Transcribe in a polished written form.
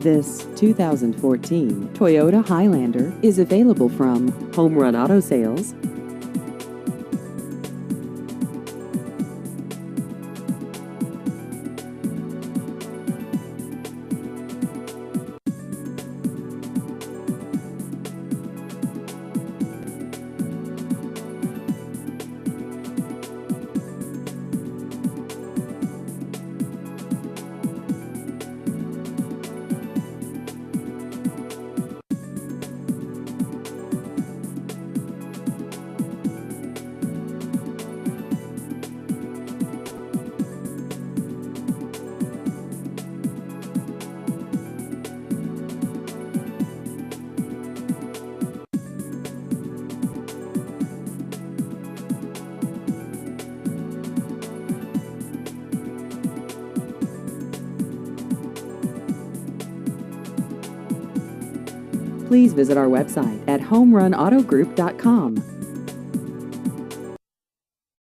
This 2014 Toyota Highlander is available from Home Run Auto Sales. Please visit our website at homerunautogroup.com.